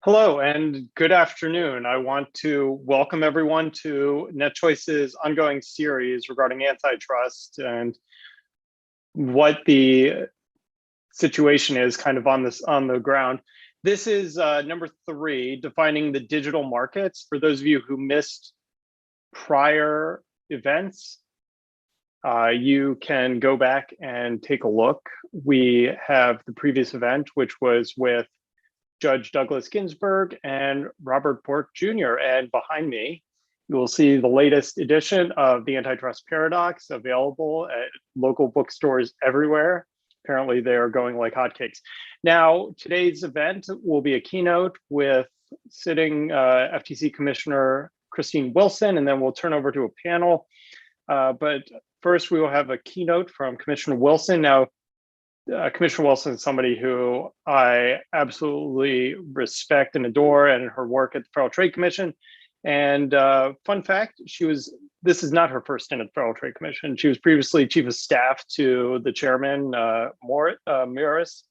Hello and good afternoon. I want to welcome everyone to NetChoice's ongoing series regarding antitrust and what the situation is kind of on the ground. This is number 3, defining the digital markets. For those of you who missed prior events, you can go back and take a look. We have the previous event, which was with Judge Douglas Ginsburg and Robert Bork Jr. And behind me, you will see the latest edition of The Antitrust Paradox, available at local bookstores everywhere. Apparently they are going like hotcakes. Now, today's event will be a keynote with sitting FTC Commissioner Christine Wilson, and then we'll turn over to a panel. But first, we will have a keynote from Commissioner Wilson. Now, Commissioner Wilson is somebody who I absolutely respect and adore, and her work at the Federal Trade Commission. And fun fact, this is not her first stint at the Federal Trade Commission. She was previously Chief of Staff to the Chairman, Morris.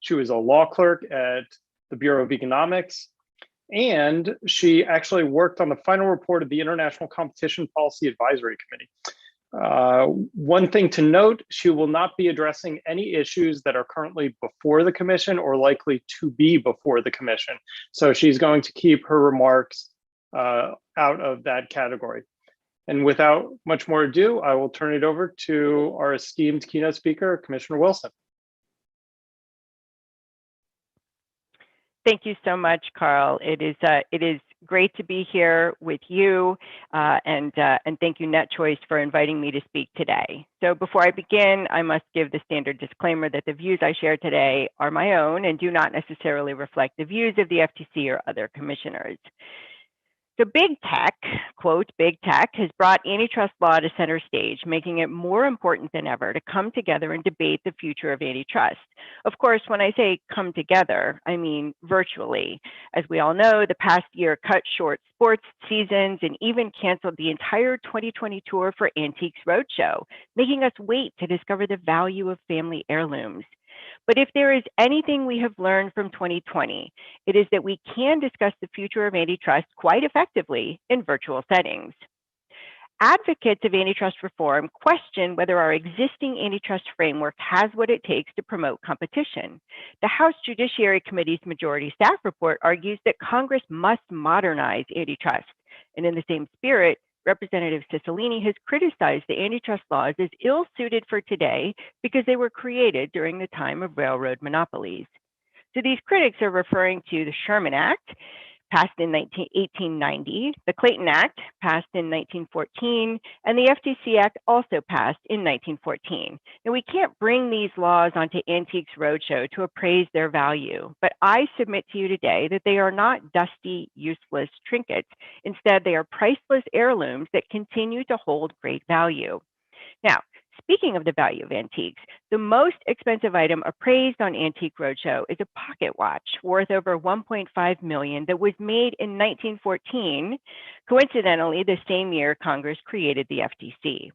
She was a law clerk at the Bureau of Economics, and she actually worked on the final report of the International Competition Policy Advisory Committee. One thing to note, she will not be addressing any issues that are currently before the commission or likely to be before the commission. So she's going to keep her remarks out of that category. And without much more ado, I will turn it over to our esteemed keynote speaker, Commissioner Wilson. Thank you so much, Carl. It is great to be here with you, and thank you, NetChoice, for inviting me to speak today. So before I begin, I must give the standard disclaimer that the views I share today are my own and do not necessarily reflect the views of the FTC or other commissioners. So big tech, quote, big tech, has brought antitrust law to center stage, making it more important than ever to come together and debate the future of antitrust. Of course, when I say come together, I mean virtually. As we all know, the past year cut short sports seasons and even canceled the entire 2020 tour for Antiques Roadshow, making us wait to discover the value of family heirlooms. But if there is anything we have learned from 2020, it is that we can discuss the future of antitrust quite effectively in virtual settings. Advocates of antitrust reform question whether our existing antitrust framework has what it takes to promote competition. The House Judiciary Committee's majority staff report argues that Congress must modernize antitrust. And in the same spirit, Representative Cicilline has criticized the antitrust laws as ill-suited for today because they were created during the time of railroad monopolies. So these critics are referring to the Sherman Act, passed in 1890, the Clayton Act, passed in 1914, and the FTC Act, also passed in 1914. Now, we can't bring these laws onto Antiques Roadshow to appraise their value, but I submit to you today that they are not dusty, useless trinkets. Instead, they are priceless heirlooms that continue to hold great value. Now, speaking of the value of antiques, the most expensive item appraised on Antique Roadshow is a pocket watch worth over $1.5 million that was made in 1914, coincidentally the same year Congress created the FTC.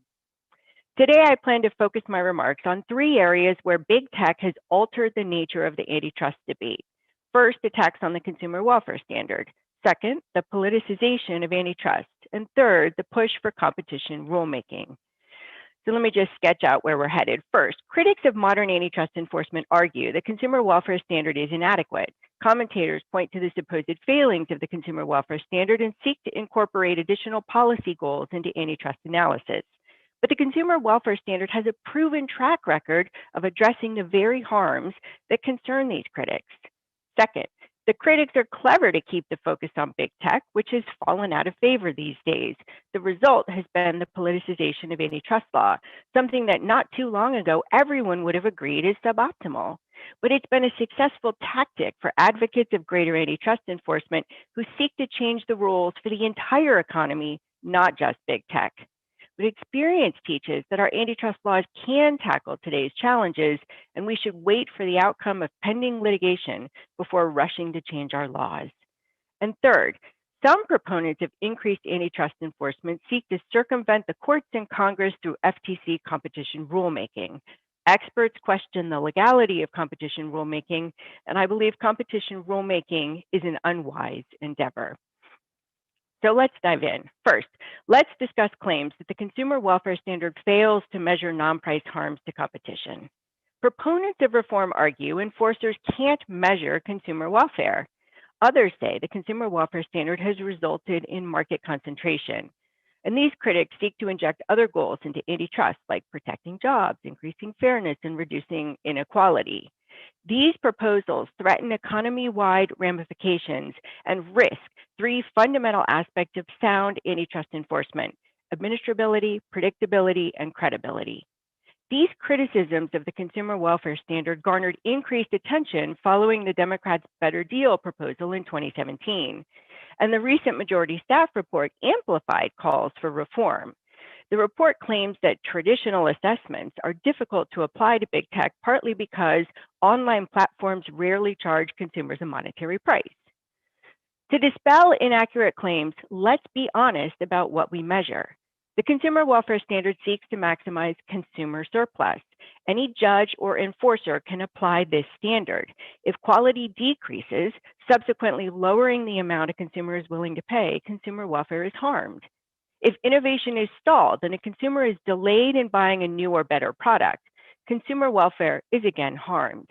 Today, I plan to focus my remarks on 3 areas where big tech has altered the nature of the antitrust debate. First, attacks on the consumer welfare standard. Second, the politicization of antitrust. And third, the push for competition rulemaking. So let me just sketch out where we're headed. First, critics of modern antitrust enforcement argue the consumer welfare standard is inadequate. Commentators point to the supposed failings of the consumer welfare standard and seek to incorporate additional policy goals into antitrust analysis. But the consumer welfare standard has a proven track record of addressing the very harms that concern these critics. Second, the critics are clever to keep the focus on big tech, which has fallen out of favor these days. The result has been the politicization of antitrust law, something that not too long ago everyone would have agreed is suboptimal. But it's been a successful tactic for advocates of greater antitrust enforcement who seek to change the rules for the entire economy, not just big tech. But experience teaches that our antitrust laws can tackle today's challenges, and we should wait for the outcome of pending litigation before rushing to change our laws. And third, some proponents of increased antitrust enforcement seek to circumvent the courts and Congress through FTC competition rulemaking. Experts question the legality of competition rulemaking, and I believe competition rulemaking is an unwise endeavor. So let's dive in. First, let's discuss claims that the consumer welfare standard fails to measure non-price harms to competition. Proponents of reform argue enforcers can't measure consumer welfare. Others say the consumer welfare standard has resulted in market concentration. And these critics seek to inject other goals into antitrust, like protecting jobs, increasing fairness, and reducing inequality. These proposals threaten economy-wide ramifications and risk three fundamental aspects of sound antitrust enforcement: administrability, predictability, and credibility. These criticisms of the consumer welfare standard garnered increased attention following the Democrats' Better Deal proposal in 2017, and the recent majority staff report amplified calls for reform. The report claims that traditional assessments are difficult to apply to big tech, partly because online platforms rarely charge consumers a monetary price. To dispel inaccurate claims, let's be honest about what we measure. The consumer welfare standard seeks to maximize consumer surplus. Any judge or enforcer can apply this standard. If quality decreases, subsequently lowering the amount a consumer is willing to pay, consumer welfare is harmed. If innovation is stalled and a consumer is delayed in buying a new or better product, consumer welfare is again harmed.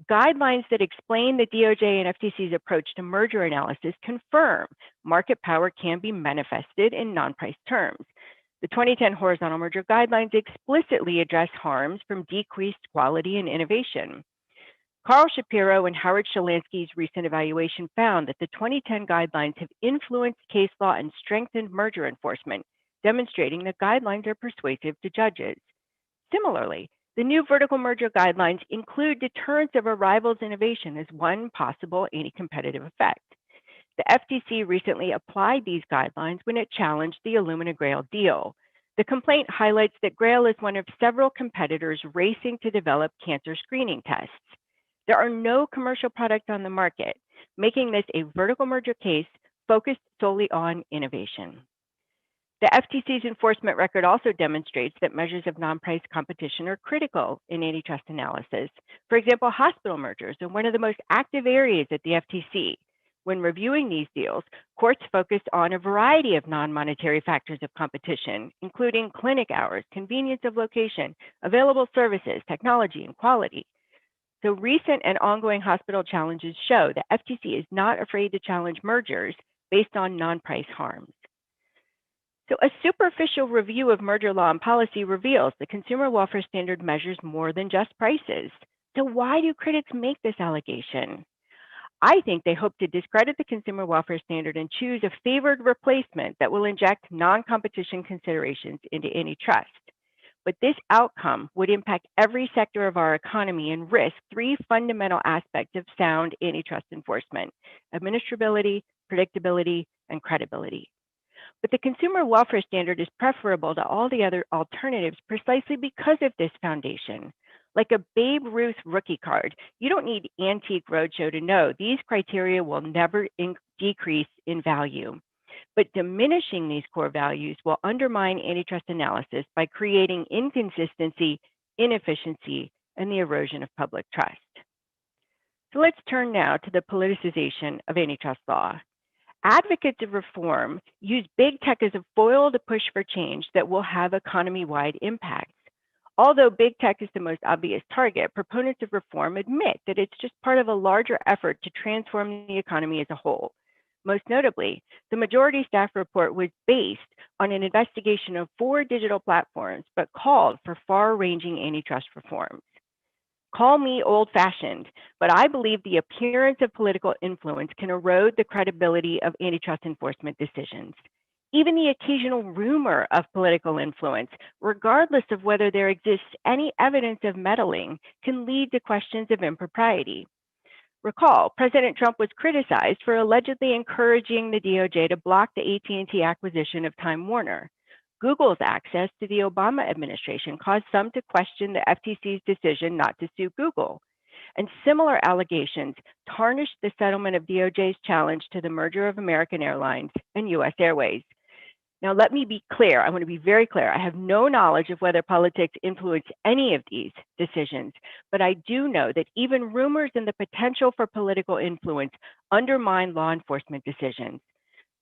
Guidelines that explain the DOJ and FTC's approach to merger analysis confirm market power can be manifested in non-price terms. The 2010 Horizontal Merger Guidelines explicitly address harms from decreased quality and innovation. Carl Szabo and Howard Shalansky's recent evaluation found that the 2010 guidelines have influenced case law and strengthened merger enforcement, demonstrating that guidelines are persuasive to judges. Similarly, the new vertical merger guidelines include deterrence of a rival's innovation as one possible anti-competitive effect. The FTC recently applied these guidelines when it challenged the Illumina Grail deal. The complaint highlights that Grail is one of several competitors racing to develop cancer screening tests. There are no commercial products on the market, making this a vertical merger case focused solely on innovation. The FTC's enforcement record also demonstrates that measures of non-price competition are critical in antitrust analysis. For example, hospital mergers are one of the most active areas at the FTC. When reviewing these deals, courts focused on a variety of non-monetary factors of competition, including clinic hours, convenience of location, available services, technology, and quality. So recent and ongoing hospital challenges show that FTC is not afraid to challenge mergers based on non-price harms. So a superficial review of merger law and policy reveals the consumer welfare standard measures more than just prices. So why do critics make this allegation? I think they hope to discredit the consumer welfare standard and choose a favored replacement that will inject non-competition considerations into antitrust. But this outcome would impact every sector of our economy and risk three fundamental aspects of sound antitrust enforcement: administrability, predictability, and credibility. But the consumer welfare standard is preferable to all the other alternatives precisely because of this foundation. Like a Babe Ruth rookie card, you don't need Antique Roadshow to know these criteria will never decrease in value. But diminishing these core values will undermine antitrust analysis by creating inconsistency, inefficiency, and the erosion of public trust. So let's turn now to the politicization of antitrust law. Advocates of reform use big tech as a foil to push for change that will have economy-wide impacts. Although big tech is the most obvious target, proponents of reform admit that it's just part of a larger effort to transform the economy as a whole. Most notably, the majority staff report was based on an investigation of 4 digital platforms, but called for far-ranging antitrust reforms. Call me old-fashioned, but I believe the appearance of political influence can erode the credibility of antitrust enforcement decisions. Even the occasional rumor of political influence, regardless of whether there exists any evidence of meddling, can lead to questions of impropriety. Recall, President Trump was criticized for allegedly encouraging the DOJ to block the AT&T acquisition of Time Warner. Google's access to the Obama administration caused some to question the FTC's decision not to sue Google. And similar allegations tarnished the settlement of DOJ's challenge to the merger of American Airlines and US Airways. Now, let me be clear. I want to be very clear. I have no knowledge of whether politics influence any of these decisions, but I do know that even rumors and the potential for political influence undermine law enforcement decisions.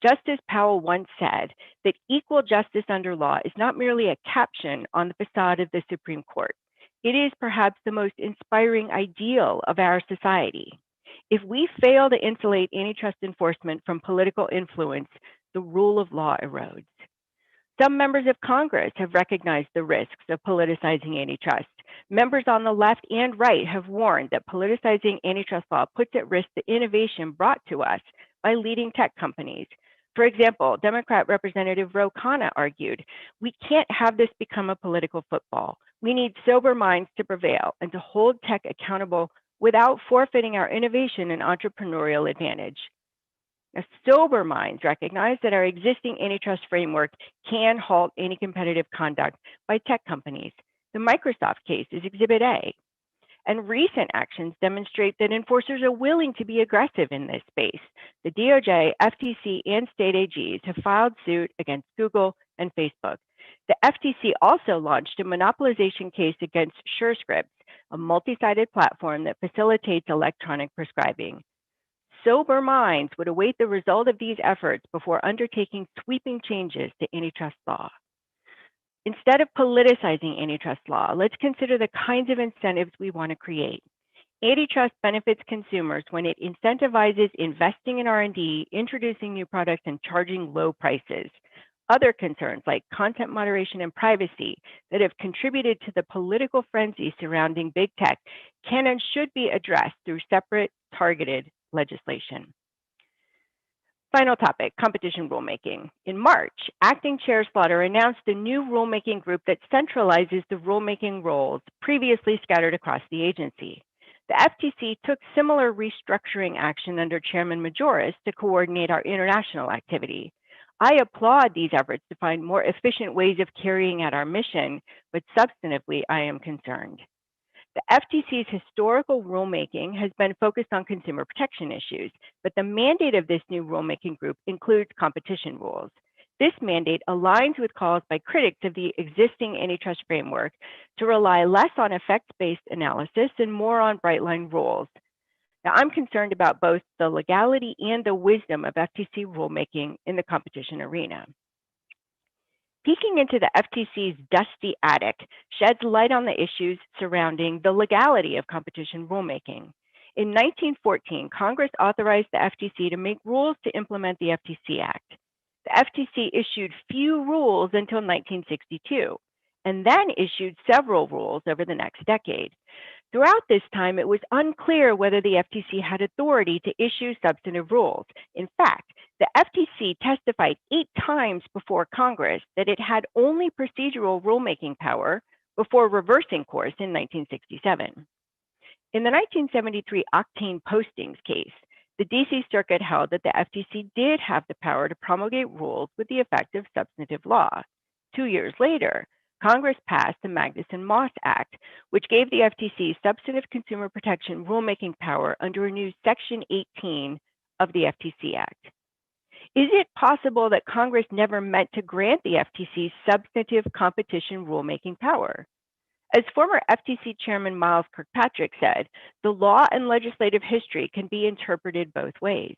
Justice Powell once said that equal justice under law is not merely a caption on the facade of the Supreme Court. It is perhaps the most inspiring ideal of our society. If we fail to insulate antitrust enforcement from political influence, the rule of law erodes. Some members of Congress have recognized the risks of politicizing antitrust. Members on the left and right have warned that politicizing antitrust law puts at risk the innovation brought to us by leading tech companies. For example, Democrat Representative Ro Khanna argued, "We can't have this become a political football. We need sober minds to prevail and to hold tech accountable without forfeiting our innovation and entrepreneurial advantage." Now, sober minds recognize that our existing antitrust framework can halt anti-competitive conduct by tech companies. The Microsoft case is Exhibit A. And recent actions demonstrate that enforcers are willing to be aggressive in this space. The DOJ, FTC, and state AGs have filed suit against Google and Facebook. The FTC also launched a monopolization case against SureScripts, a multi-sided platform that facilitates electronic prescribing. Sober minds would await the result of these efforts before undertaking sweeping changes to antitrust law. Instead of politicizing antitrust law, let's consider the kinds of incentives we want to create. Antitrust benefits consumers when it incentivizes investing in R&D, introducing new products, and charging low prices. Other concerns like content moderation and privacy that have contributed to the political frenzy surrounding big tech can and should be addressed through separate, targeted legislation. Final topic, competition rulemaking. In March, Acting Chair Slaughter announced a new rulemaking group that centralizes the rulemaking roles previously scattered across the agency. The FTC took similar restructuring action under Chairman Majoris to coordinate our international activity. I applaud these efforts to find more efficient ways of carrying out our mission, but substantively, I am concerned. The FTC's historical rulemaking has been focused on consumer protection issues, but the mandate of this new rulemaking group includes competition rules. This mandate aligns with calls by critics of the existing antitrust framework to rely less on effects-based analysis and more on bright-line rules. Now, I'm concerned about both the legality and the wisdom of FTC rulemaking in the competition arena. Peeking into the FTC's dusty attic sheds light on the issues surrounding the legality of competition rulemaking. In 1914, Congress authorized the FTC to make rules to implement the FTC Act. The FTC issued few rules until 1962, and then issued several rules over the next decade. Throughout this time, it was unclear whether the FTC had authority to issue substantive rules. In fact, the FTC testified 8 times before Congress that it had only procedural rulemaking power before reversing course in 1967. In the 1973 Octane Postings case, the DC Circuit held that the FTC did have the power to promulgate rules with the effect of substantive law. 2 years later, Congress passed the Magnuson-Moss Act, which gave the FTC substantive consumer protection rulemaking power under a new Section 18 of the FTC Act. Is it possible that Congress never meant to grant the FTC substantive competition rulemaking power? As former FTC Chairman Miles Kirkpatrick said, the law and legislative history can be interpreted both ways.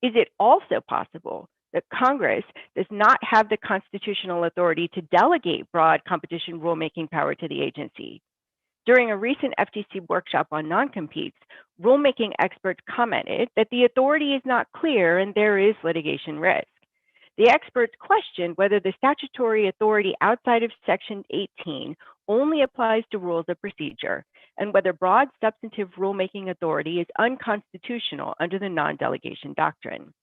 Is it also possible that Congress does not have the constitutional authority to delegate broad competition rulemaking power to the agency? During a recent FTC workshop on non-competes, rulemaking experts commented that the authority is not clear and there is litigation risk. The experts questioned whether the statutory authority outside of Section 18 only applies to rules of procedure and whether broad substantive rulemaking authority is unconstitutional under the non-delegation doctrine.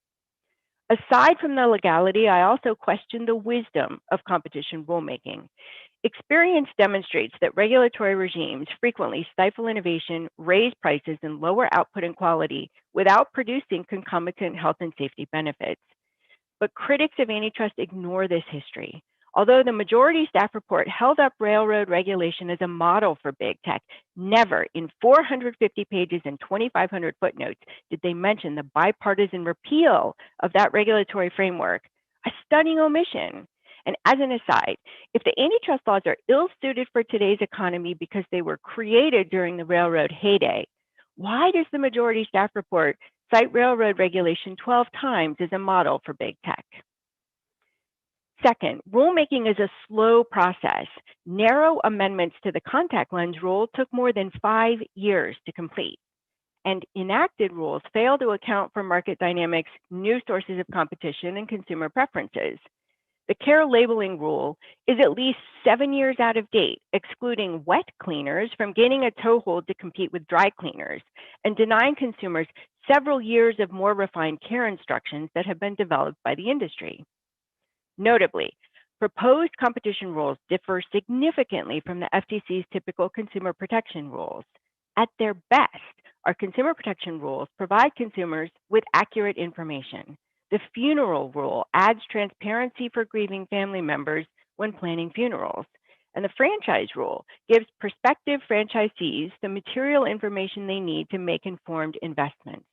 Aside from the legality, I also question the wisdom of competition rulemaking. Experience demonstrates that regulatory regimes frequently stifle innovation, raise prices, and lower output and quality without producing concomitant health and safety benefits. But critics of antitrust ignore this history. Although the majority staff report held up railroad regulation as a model for big tech, never in 450 pages and 2,500 footnotes did they mention the bipartisan repeal of that regulatory framework. a stunning omission. And as an aside, if the antitrust laws are ill-suited for today's economy because they were created during the railroad heyday, why does the majority staff report cite railroad regulation 12 times as a model for big tech? Second, rulemaking is a slow process. Narrow amendments to the contact lens rule took more than 5 years to complete. And enacted rules fail to account for market dynamics, new sources of competition, and consumer preferences. The care labeling rule is at least 7 years out of date, excluding wet cleaners from gaining a toehold to compete with dry cleaners, and denying consumers several years of more refined care instructions that have been developed by the industry. Notably, proposed competition rules differ significantly from the FTC's typical consumer protection rules. At their best, our consumer protection rules provide consumers with accurate information. The funeral rule adds transparency for grieving family members when planning funerals. And the franchise rule gives prospective franchisees the material information they need to make informed investments.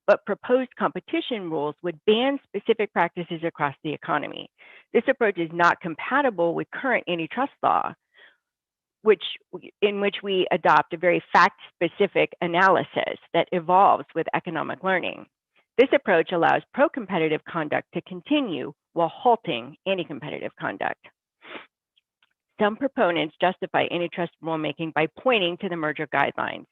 But proposed competition rules would ban specific practices across the economy. This approach is not compatible with current antitrust law, in which we adopt a very fact-specific analysis that evolves with economic learning. This approach allows pro-competitive conduct to continue while halting anti-competitive conduct. Some proponents justify antitrust rulemaking by pointing to the merger guidelines.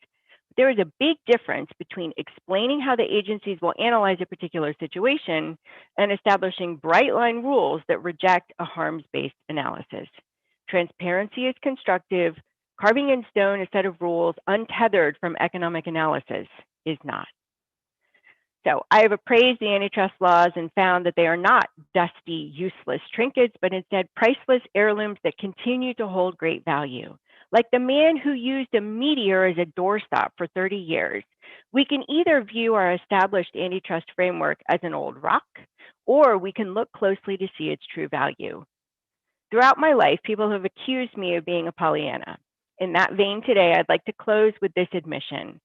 There is a big difference between explaining how the agencies will analyze a particular situation and establishing bright-line rules that reject a harms-based analysis. Transparency is constructive. Carving in stone a set of rules untethered from economic analysis is not. So I have appraised the antitrust laws and found that they are not dusty, useless trinkets, but instead priceless heirlooms that continue to hold great value. Like the man who used a meteor as a doorstop for 30 years, we can either view our established antitrust framework as an old rock, or we can look closely to see its true value. Throughout my life, people have accused me of being a Pollyanna. In that vein today, I'd like to close with this admission.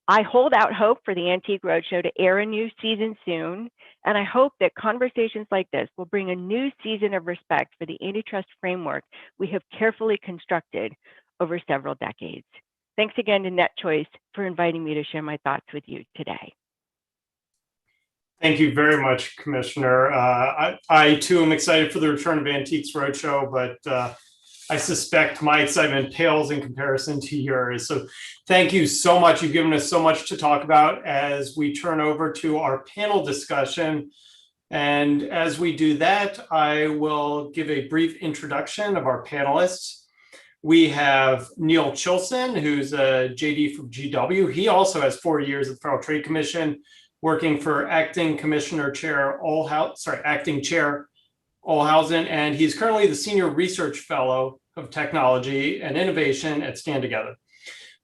I hold out hope for the Antique Roadshow to air a new season soon, and I hope that conversations like this will bring a new season of respect for the antitrust framework we have carefully constructed over several decades. Thanks again to NetChoice for inviting me to share my thoughts with you today. Thank you very much, Commissioner. I too am excited for the return of Antiques Roadshow, but I suspect my excitement pales in comparison to yours. So thank you so much. You've given us so much to talk about as we turn over to our panel discussion. And as we do that, I will give a brief introduction of our panelists. We have Neil Chilson, who's a JD from GW. He also has 4 years at the Federal Trade Commission, working for acting chair Olhausen, and he's currently the Senior Research Fellow of Technology and Innovation at Stand Together.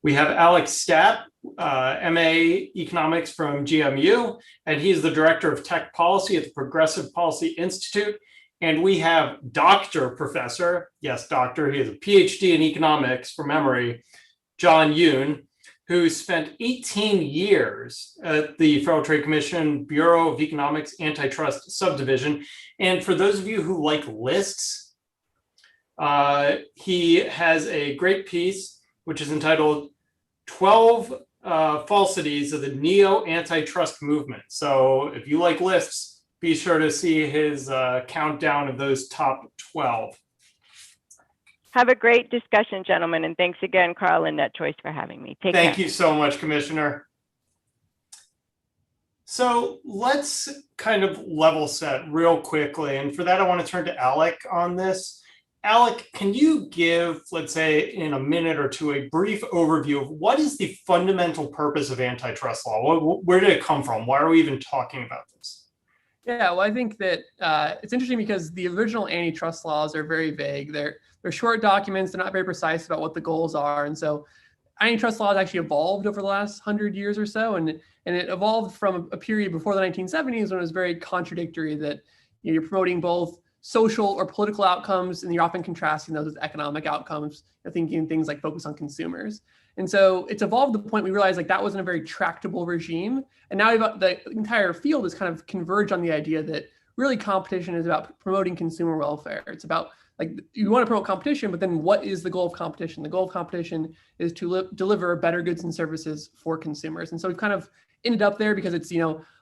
We have Alec Stapp, MA Economics from GMU, and he's the Director of Tech Policy at the Progressive Policy Institute. And we have Professor, yes, doctor, he has a PhD in economics from Emory, John Yoon, who spent 18 years at the Federal Trade Commission Bureau of Economics Antitrust Subdivision. And for those of you who like lists, he has a great piece, which is entitled 12 Falsities of the Neo-Antitrust Movement. So if you like lists, be sure to see his countdown of those top 12. Have a great discussion, gentlemen, and thanks again, Carl and NetChoice, for having me. Take care. Thank you so much, Commissioner. So let's kind of level set real quickly. And for that, I want to turn to Alec on this. Alec, can you give, let's say, in a minute or two, a brief overview of what is the fundamental purpose of antitrust law? Where did it come from? Why are we even talking about this? Yeah, well, I think that it's interesting because the original antitrust laws are very vague. They're short documents. They're not very precise about what the goals are. And so antitrust laws actually evolved over the last 100 years or so. And it evolved from a period before the 1970s when it was very contradictory that you're promoting both social or political outcomes, and you're often contrasting those with economic outcomes, thinking things like focus on consumers. And so it's evolved to the point we realized like that wasn't a very tractable regime. And now the entire field has kind of converged on the idea that really competition is about promoting consumer welfare. It's about, like, you want to promote competition, but then what is the goal of competition? The goal of competition is to deliver better goods and services for consumers. And so we've kind of ended up there because it's,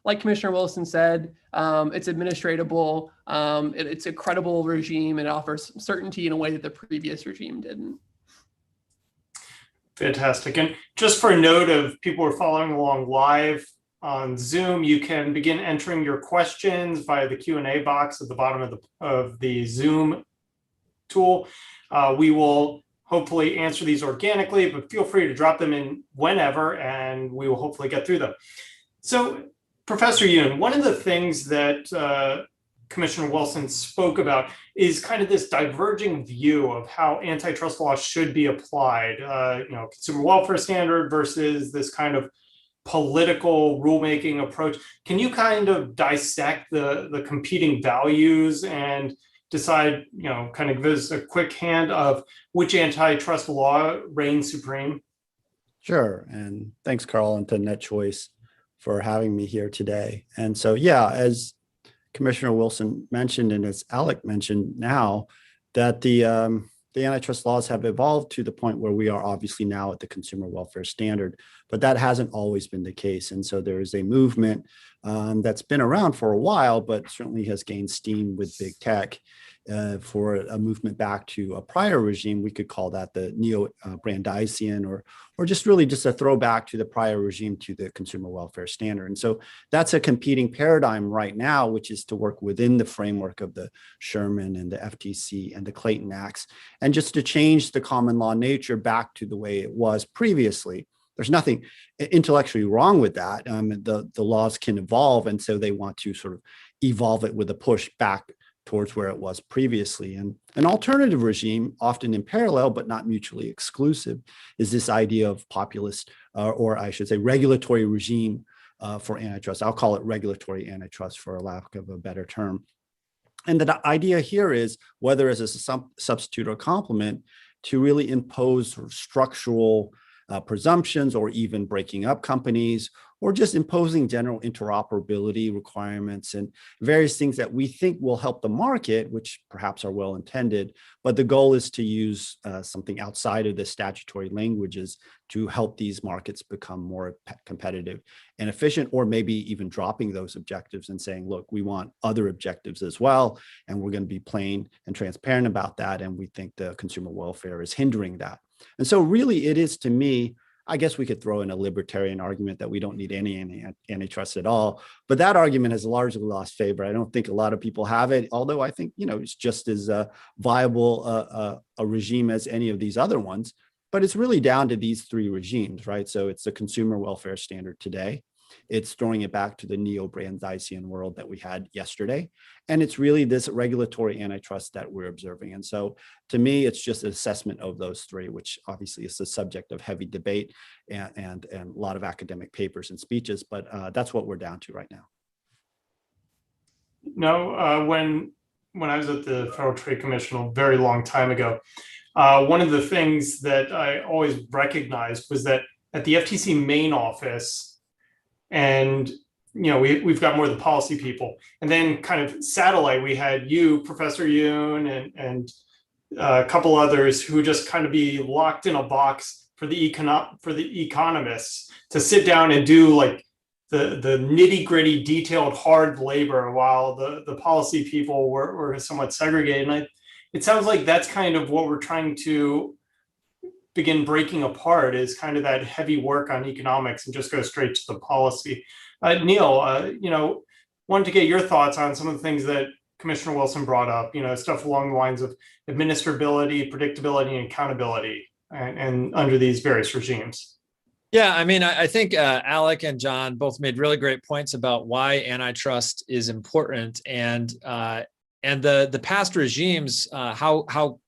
like Commissioner Wilson said, it's administratable, it's a credible regime, and it offers certainty in a way that the previous regime didn't. Fantastic. And just for a note of people who are following along live on Zoom, you can begin entering your questions via the Q&A box at the bottom of the Zoom tool. We will hopefully answer these organically, but feel free to drop them in whenever, and we will hopefully get through them. So, Professor Yoon, one of the things that Commissioner Wilson spoke about is kind of this diverging view of how antitrust law should be applied, consumer welfare standard versus this kind of political rulemaking approach. Can you kind of dissect the competing values and decide, kind of give us a quick hand of which antitrust law reigns supreme? Sure. And thanks, Carl, and to NetChoice for having me here today. And so, yeah, as Commissioner Wilson mentioned, and as Alec mentioned now, that the antitrust laws have evolved to the point where we are obviously now at the consumer welfare standard, but that hasn't always been the case. And so there is a movement that's been around for a while, but certainly has gained steam with big tech for a movement back to a prior regime. We could call that the neo-Brandeisian, or just really just a throwback to the prior regime, to the consumer welfare standard. And so that's a competing paradigm right now, which is to work within the framework of the Sherman and the FTC and the Clayton Acts, and just to change the common law nature back to the way it was previously. There's nothing intellectually wrong with that. The laws can evolve, and so they want to sort of evolve it with a push back towards where it was previously. And an alternative regime, often in parallel but not mutually exclusive, is this idea of populist, or I should say regulatory regime for antitrust. I'll call it regulatory antitrust for a lack of a better term. And the idea here is, whether as a substitute or complement, to really impose sort of structural presumptions, or even breaking up companies, or just imposing general interoperability requirements and various things that we think will help the market, which perhaps are well intended. But the goal is to use something outside of the statutory languages to help these markets become more competitive and efficient, or maybe even dropping those objectives and saying, look, we want other objectives as well, and we're going to be plain and transparent about that. And we think the consumer welfare is hindering that. And so really it is, to me, I guess we could throw in a libertarian argument that we don't need any antitrust at all, but that argument has largely lost favor. I don't think a lot of people have it, although I think, it's just as viable a regime as any of these other ones. But it's really down to these three regimes, right? So it's the consumer welfare standard today. It's throwing it back to the neo-Brandeisian world that we had yesterday. And it's really this regulatory antitrust that we're observing. And so to me, it's just an assessment of those three, which obviously is the subject of heavy debate and a lot of academic papers and speeches, but that's what we're down to right now. No, when I was at the Federal Trade Commission a very long time ago, one of the things that I always recognized was that at the FTC main office, and we've got more of the policy people, and then kind of satellite, we had you, Professor Yoon, and a couple others who just kind of be locked in a box for the economists to sit down and do like the nitty-gritty, detailed, hard labor, while the policy people were somewhat segregated. And it sounds like that's kind of what we're trying to begin breaking apart, is kind of that heavy work on economics and just go straight to the policy. Neil, wanted to get your thoughts on some of the things that Commissioner Wilson brought up, stuff along the lines of administrability, predictability, and accountability, and under these various regimes. Yeah, I mean, I think Alec and John both made really great points about why antitrust is important, and the past regimes, how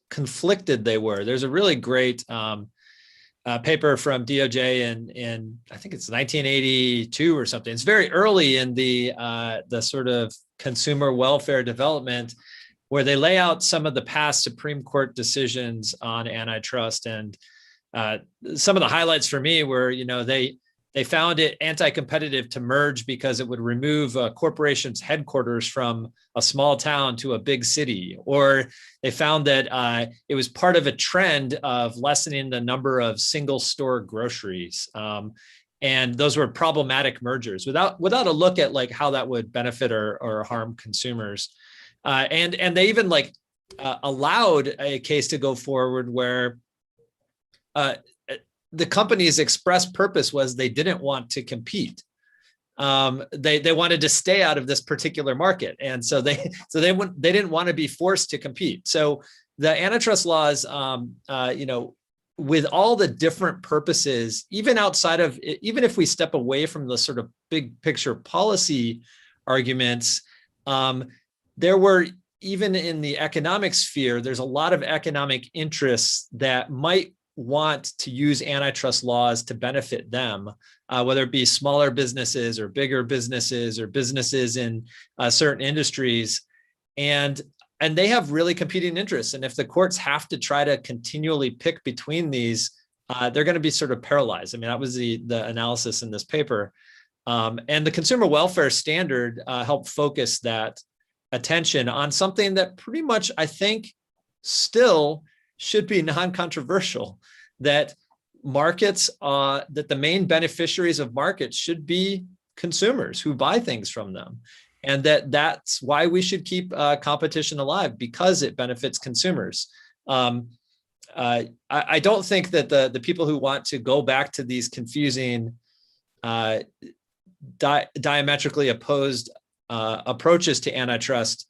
conflicted they were. There's a really great paper from DOJ in I think it's 1982 or something. It's very early in the sort of consumer welfare development, where they lay out some of the past Supreme Court decisions on antitrust. And some of the highlights for me were, they They found it anti-competitive to merge because it would remove a corporation's headquarters from a small town to a big city. Or they found that it was part of a trend of lessening the number of single store groceries. And those were problematic mergers without a look at like how that would benefit or harm consumers. And they even like allowed a case to go forward where the company's express purpose was they didn't want to compete. They wanted to stay out of this particular market, and so they didn't want to be forced to compete. So the antitrust laws, with all the different purposes, even if we step away from the sort of big picture policy arguments, there were, even in the economic sphere, there's a lot of economic interests that might want to use antitrust laws to benefit them, whether it be smaller businesses or bigger businesses or businesses in certain industries. And they have really competing interests. And if the courts have to try to continually pick between these, they're going to be sort of paralyzed. I mean, that was the analysis in this paper. And the consumer welfare standard helped focus that attention on something that pretty much, I think, still should be non-controversial, that markets, that the main beneficiaries of markets should be consumers who buy things from them. And that's why we should keep competition alive, because it benefits consumers. I don't think that the people who want to go back to these confusing, diametrically opposed approaches to antitrust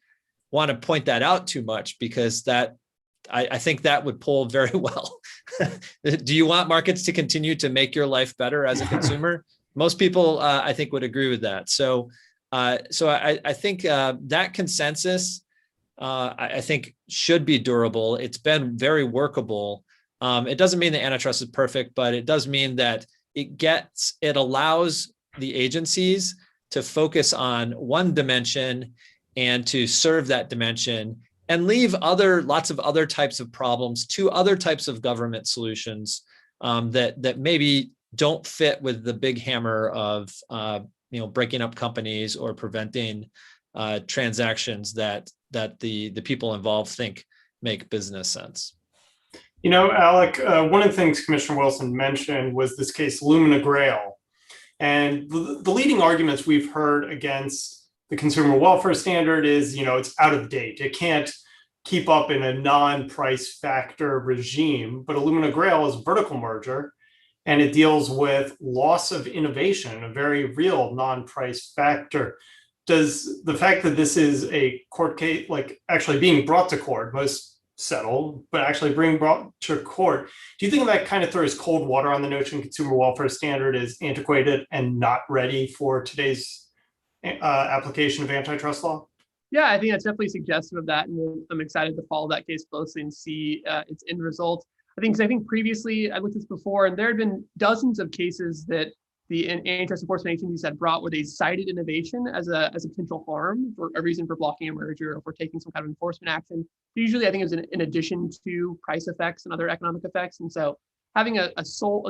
want to point that out too much, because I think that would poll very well. Do you want markets to continue to make your life better as a consumer? Most people, I think, would agree with that. So I think that consensus, I think, should be durable. It's been very workable. It doesn't mean that antitrust is perfect, but it does mean that it allows the agencies to focus on one dimension and to serve that dimension, and leave lots of other types of problems to other types of government solutions that maybe don't fit with the big hammer of breaking up companies or preventing transactions that the people involved think make business sense. Alec, one of the things Commissioner Wilson mentioned was this case Lumina Grail, and the leading arguments we've heard against the consumer welfare standard is, it's out of date. It can't keep up in a non-price factor regime, but Illumina Grail is a vertical merger, and it deals with loss of innovation, a very real non-price factor. Does the fact that this is a court case, like actually being brought to court, most settle, but actually being brought to court, do you think that kind of throws cold water on the notion consumer welfare standard is antiquated and not ready for today's application of antitrust law? Yeah, I think that's definitely suggestive of that, and I'm excited to follow that case closely and see its end result. I think previously, I looked at this before, and there had been dozens of cases that the antitrust enforcement agencies had brought where they cited innovation as a potential harm, for a reason for blocking a merger or for taking some kind of enforcement action. Usually, I think it was in addition to price effects and other economic effects. And so having a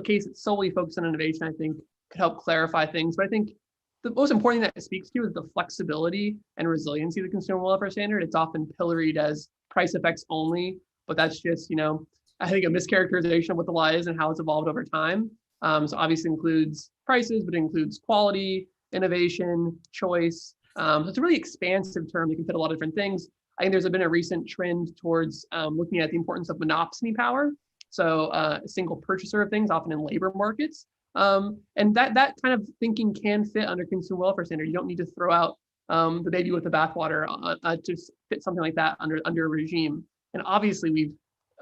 case that's solely focused on innovation, I think, could help clarify things. But I think the most important thing that it speaks to is the flexibility and resiliency of the consumer welfare standard. It's often pilloried as price effects only, but that's just, I think, a mischaracterization of what the law is and how it's evolved over time. So obviously includes prices, but it includes quality, innovation, choice. So it's a really expansive term that can fit a lot of different things. I think there's been a recent trend towards looking at the importance of monopsony power. So a single purchaser of things, often in labor markets. And that kind of thinking can fit under consumer welfare standard. You don't need to throw out the baby with the bathwater to fit something like that under a regime. And obviously,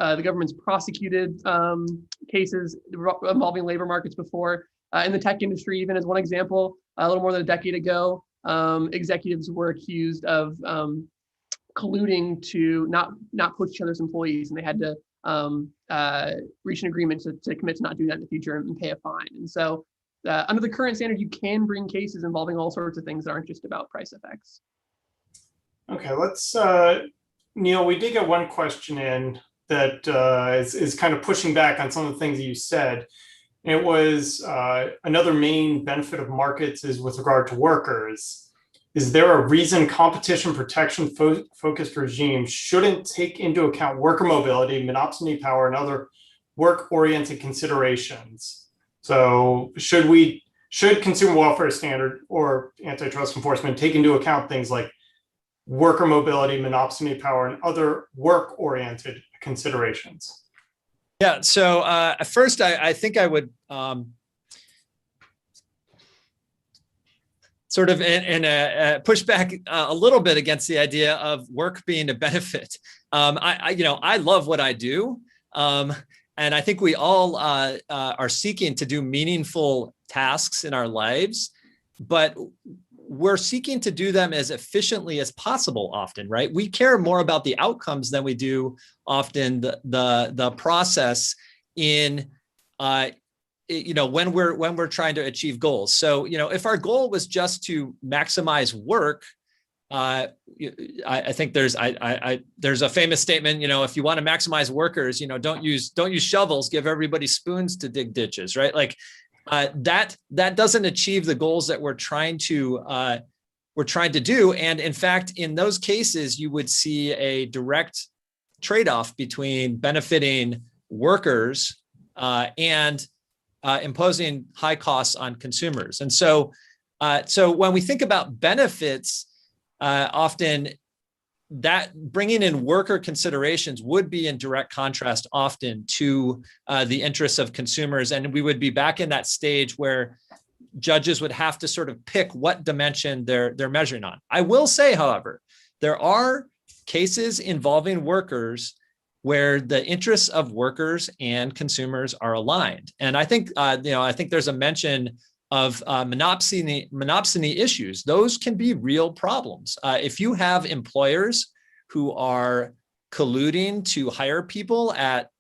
the government's prosecuted cases involving labor markets before. In the tech industry, even as one example, a little more than a decade ago, executives were accused of colluding to not poach each other's employees, and they had to reach an agreement to commit to not do that in the future and pay a fine. And so under the current standard, you can bring cases involving all sorts of things that aren't just about price effects. Okay, let's, Neil, we did get one question in that is kind of pushing back on some of the things you said. And it was another main benefit of markets is with regard to workers. Is there a reason competition protection focused regimes shouldn't take into account worker mobility, monopsony power, and other work-oriented considerations? So should consumer welfare standard or antitrust enforcement take into account things like worker mobility, monopsony power, and other work-oriented considerations? Yeah. So first, I think I would sort of push back a little bit against the idea of work being a benefit. I love what I do, and I think we all are seeking to do meaningful tasks in our lives, but we're seeking to do them as efficiently as possible often, right? We care more about the outcomes than we do often the process in when we're trying to achieve goals. So, if our goal was just to maximize work, I think there's a famous statement, if you want to maximize workers, don't use shovels, give everybody spoons to dig ditches, right? Like that doesn't achieve the goals that we're trying to do. And in fact, in those cases, you would see a direct trade-off between benefiting workers and imposing high costs on consumers. And so when we think about benefits, often that bringing in worker considerations would be in direct contrast often to the interests of consumers. And we would be back in that stage where judges would have to sort of pick what dimension they're measuring on. I will say, however, there are cases involving workers where the interests of workers and consumers are aligned. And I think, I think there's a mention of monopsony issues. Those can be real problems. If you have employers who are colluding to hire people at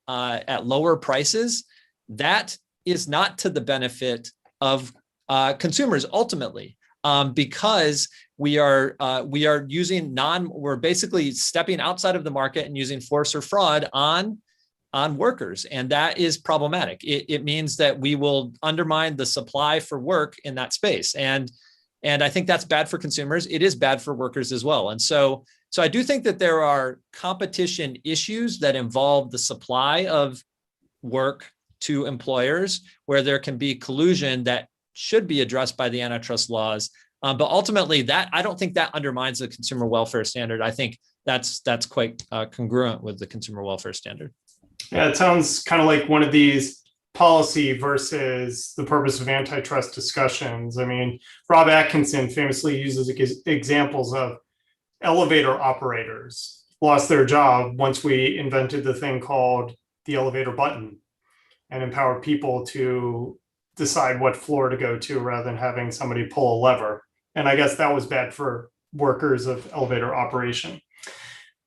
lower prices, that is not to the benefit of consumers ultimately, because we're basically stepping outside of the market and using force or fraud on workers. And that is problematic. It means that we will undermine the supply for work in that space. And I think that's bad for consumers. It is bad for workers as well. And so I do think that there are competition issues that involve the supply of work to employers where there can be collusion that should be addressed by the antitrust laws. But ultimately, I don't think that undermines the consumer welfare standard. I think that's quite congruent with the consumer welfare standard. Yeah, it sounds kind of like one of these policy versus the purpose of antitrust discussions. I mean, Rob Atkinson famously uses examples of elevator operators lost their job once we invented the thing called the elevator button and empowered people to decide what floor to go to rather than having somebody pull a lever. And I guess that was bad for workers of elevator operation.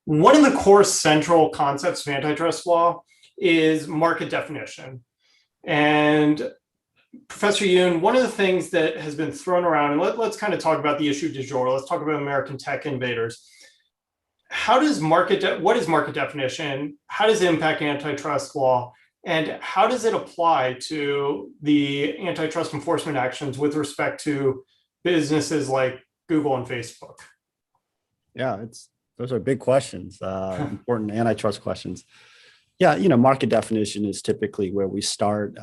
One of the core central concepts of antitrust law is market definition. And Professor Yoon, one of the things that has been thrown around, and let's kind of talk about the issue du jour. Let's talk about American tech invaders. What is market definition? How does it impact antitrust law? And how does it apply to the antitrust enforcement actions with respect to businesses like Google and Facebook? Yeah, those are big questions, important antitrust questions. Yeah, market definition is typically where we start,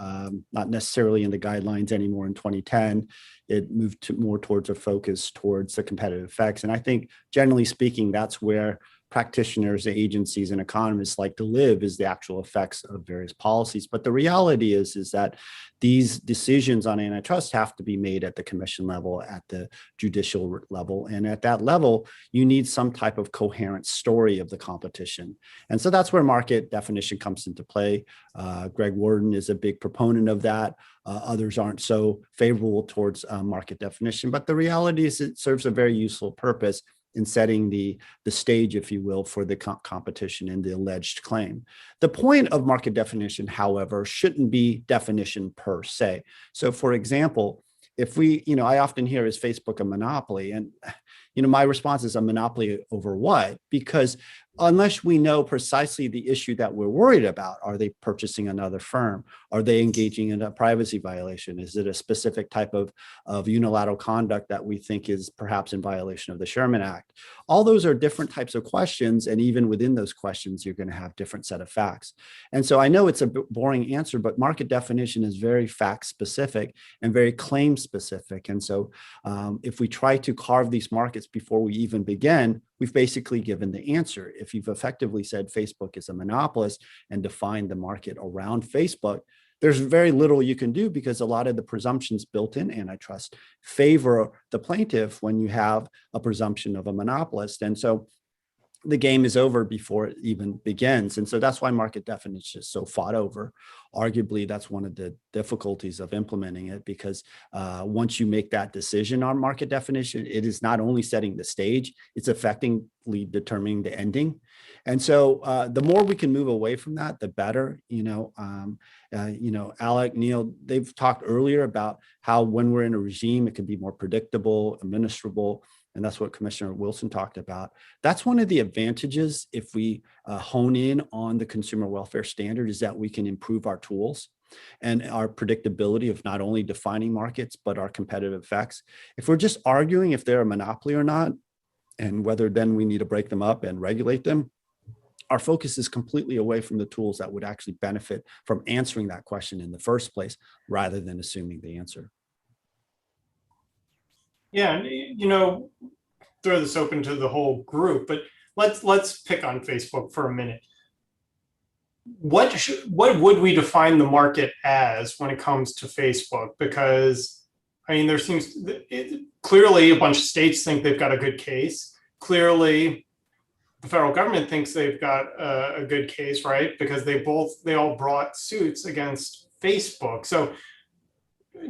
not necessarily in the guidelines anymore in 2010. It moved more towards a focus towards the competitive effects. And I think, generally speaking, that's where practitioners, agencies, and economists like to live, is the actual effects of various policies. But the reality is that these decisions on antitrust have to be made at the commission level, at the judicial level. And at that level, you need some type of coherent story of the competition. And so that's where market definition comes into play. Greg Worden is a big proponent of that. Others aren't so favorable towards market definition. But the reality is it serves a very useful purpose in setting the stage, if you will, for the competition and the alleged claim. The point of market definition, however, shouldn't be definition per se. So for example, if I often hear, is Facebook a monopoly? And, my response is a monopoly over what? Because unless we know precisely the issue that we're worried about. Are they purchasing another firm? Are they engaging in a privacy violation? Is it a specific type of unilateral conduct that we think is perhaps in violation of the Sherman Act? All those are different types of questions. And even within those questions, you're going to have different set of facts. And so I know it's a boring answer, but market definition is very fact specific and very claim specific. And so if we try to carve these markets before we even begin, we've basically given the answer. If you've effectively said Facebook is a monopolist and defined the market around Facebook, there's very little you can do, because a lot of the presumptions built in antitrust favor the plaintiff when you have a presumption of a monopolist. And so the game is over before it even begins. And so that's why market definition is so fought over. Arguably, that's one of the difficulties of implementing it, because once you make that decision on market definition, it is not only setting the stage, it's effectively determining the ending. And so the more we can move away from that, the better. Alec, Neil, they've talked earlier about how when we're in a regime, it can be more predictable, administrable. And that's what Commissioner Wilson talked about. That's one of the advantages if we hone in on the consumer welfare standard, is that we can improve our tools and our predictability of not only defining markets, but our competitive effects. If we're just arguing if they're a monopoly or not, and whether then we need to break them up and regulate them, our focus is completely away from the tools that would actually benefit from answering that question in the first place, rather than assuming the answer. Yeah, and throw this open to the whole group, but let's pick on Facebook for a minute. What would we define the market as when it comes to Facebook? Because there seems clearly a bunch of states think they've got a good case. Clearly, the federal government thinks they've got a good case, right? Because they all brought suits against Facebook. So